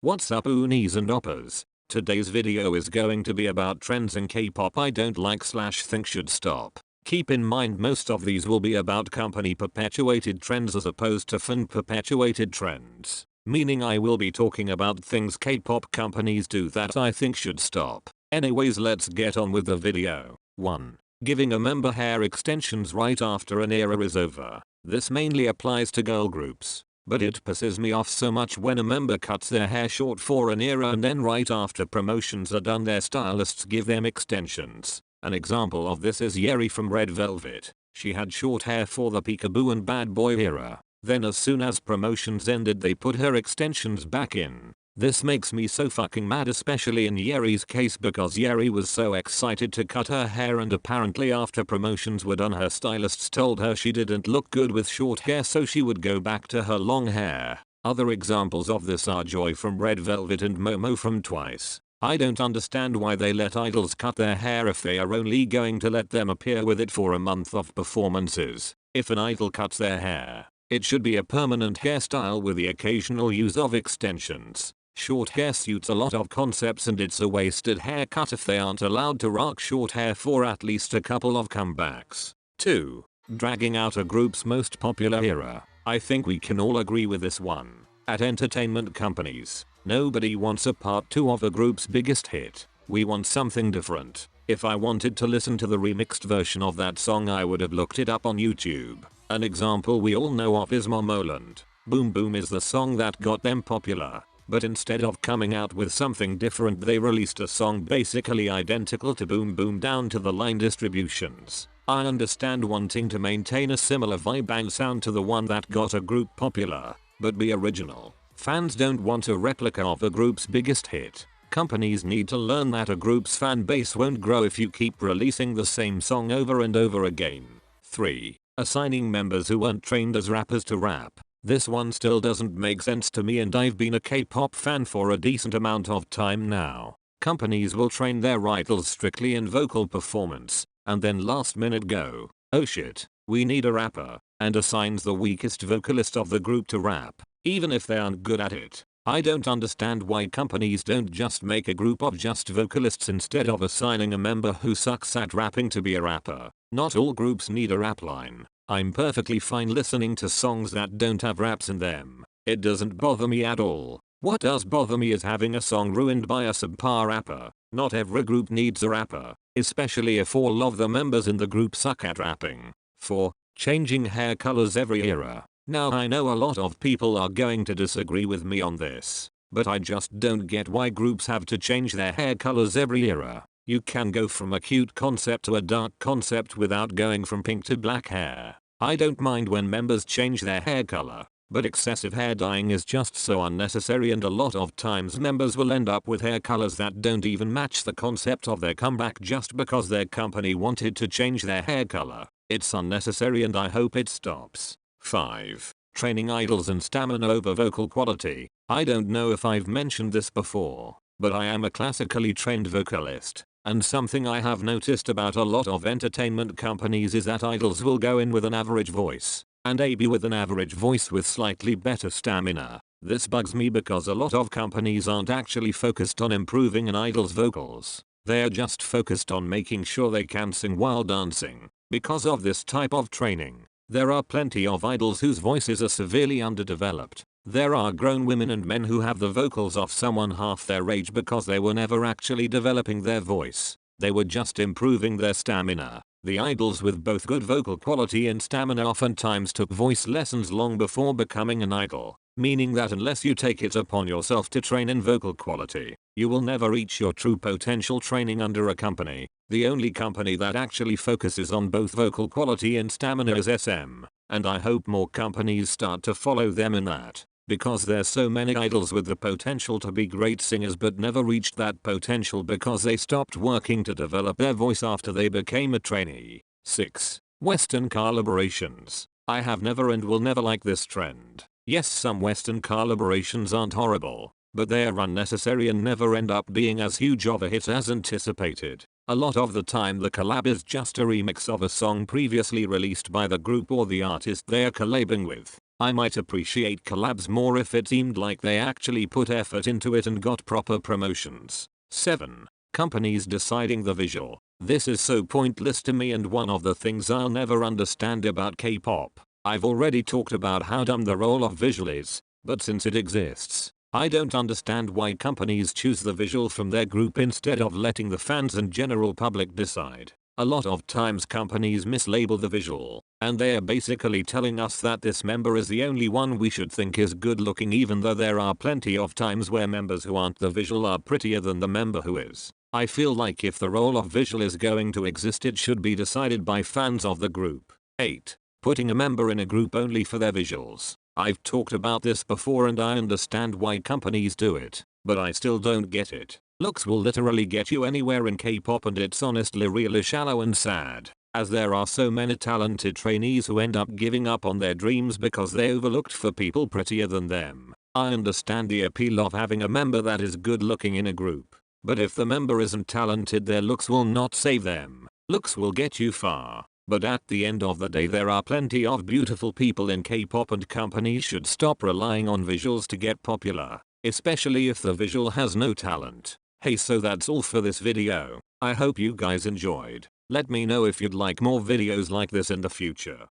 What's up oonies and oppers? Today's video is going to be about trends in K-pop I don't like / think should stop. Keep in mind most of these will be about company perpetuated trends as opposed to fan perpetuated trends. Meaning I will be talking about things K-pop companies do that I think should stop. Anyways, let's get on with the video. 1. Giving a member hair extensions right after an era is over. This mainly applies to girl groups. But it pisses me off so much when a member cuts their hair short for an era and then right after promotions are done their stylists give them extensions. An example of this is Yeri from Red Velvet. She had short hair for the Peekaboo and Bad Boy era. Then as soon as promotions ended they put her extensions back in. This makes me so fucking mad, especially in Yeri's case because Yeri was so excited to cut her hair and apparently after promotions were done her stylists told her she didn't look good with short hair so she would go back to her long hair. Other examples of this are Joy from Red Velvet and Momo from Twice. I don't understand why they let idols cut their hair if they are only going to let them appear with it for a month of performances. If an idol cuts their hair, it should be a permanent hairstyle with the occasional use of extensions. Short hair suits a lot of concepts and it's a wasted haircut if they aren't allowed to rock short hair for at least a couple of comebacks. 2. Dragging out a group's most popular era. I think we can all agree with this one. At entertainment companies, nobody wants a part 2 of a group's biggest hit. We want something different. If I wanted to listen to the remixed version of that song I would have looked it up on YouTube. An example we all know of is Momoland. Boom Boom is the song that got them popular. But instead of coming out with something different they released a song basically identical to Boom Boom down to the line distributions. I understand wanting to maintain a similar vibe and sound to the one that got a group popular, but be original. Fans don't want a replica of a group's biggest hit. Companies need to learn that a group's fan base won't grow if you keep releasing the same song over and over again. 3. Assigning members who weren't trained as rappers to rap. This one still doesn't make sense to me and I've been a K-pop fan for a decent amount of time now. Companies will train their idols strictly in vocal performance and then last minute go, oh shit, we need a rapper, and assigns the weakest vocalist of the group to rap, even if they aren't good at it. I don't understand why companies don't just make a group of just vocalists instead of assigning a member who sucks at rapping to be a rapper. Not all groups need a rap line. I'm perfectly fine listening to songs that don't have raps in them. It doesn't bother me at all. What does bother me is having a song ruined by a subpar rapper. Not every group needs a rapper, especially if all of the members in the group suck at rapping. 4. Changing hair colors every era. Now I know a lot of people are going to disagree with me on this, but I just don't get why groups have to change their hair colors every era. You can go from a cute concept to a dark concept without going from pink to black hair. I don't mind when members change their hair color, but excessive hair dyeing is just so unnecessary and a lot of times members will end up with hair colors that don't even match the concept of their comeback just because their company wanted to change their hair color. It's unnecessary and I hope it stops. 5. Training idols and stamina over vocal quality. I don't know if I've mentioned this before, but I am a classically trained vocalist. And something I have noticed about a lot of entertainment companies is that idols will go in with an average voice, and AB with an average voice with slightly better stamina. This bugs me because a lot of companies aren't actually focused on improving an idol's vocals. They're just focused on making sure they can sing while dancing. Because of this type of training, there are plenty of idols whose voices are severely underdeveloped. There are grown women and men who have the vocals of someone half their age because they were never actually developing their voice. They were just improving their stamina. The idols with both good vocal quality and stamina oftentimes took voice lessons long before becoming an idol, meaning that unless you take it upon yourself to train in vocal quality, you will never reach your true potential training under a company. The only company that actually focuses on both vocal quality and stamina is SM, and I hope more companies start to follow them in that. Because there's so many idols with the potential to be great singers but never reached that potential because they stopped working to develop their voice after they became a trainee. 6. Western collaborations. I have never and will never like this trend. Yes, some Western collaborations aren't horrible, but they are unnecessary and never end up being as huge of a hit as anticipated. A lot of the time the collab is just a remix of a song previously released by the group or the artist they are collabing with. I might appreciate collabs more if it seemed like they actually put effort into it and got proper promotions. 7. Companies deciding the visual. This is so pointless to me and one of the things I'll never understand about K-pop. I've already talked about how dumb the role of visual is, but since it exists, I don't understand why companies choose the visual from their group instead of letting the fans and general public decide. A lot of times companies mislabel the visual, and they are basically telling us that this member is the only one we should think is good looking, even though there are plenty of times where members who aren't the visual are prettier than the member who is. I feel like if the role of visual is going to exist, it should be decided by fans of the group. 8. Putting a member in a group only for their visuals. I've talked about this before and I understand why companies do it, but I still don't get it. Looks will literally get you anywhere in K-pop and it's honestly really shallow and sad, as there are so many talented trainees who end up giving up on their dreams because they overlooked for people prettier than them. I understand the appeal of having a member that is good looking in a group, but if the member isn't talented, their looks will not save them. Looks will get you far, but at the end of the day there are plenty of beautiful people in K-pop and companies should stop relying on visuals to get popular, especially if the visual has no talent. Hey, so that's all for this video. I hope you guys enjoyed. Let me know if you'd like more videos like this in the future.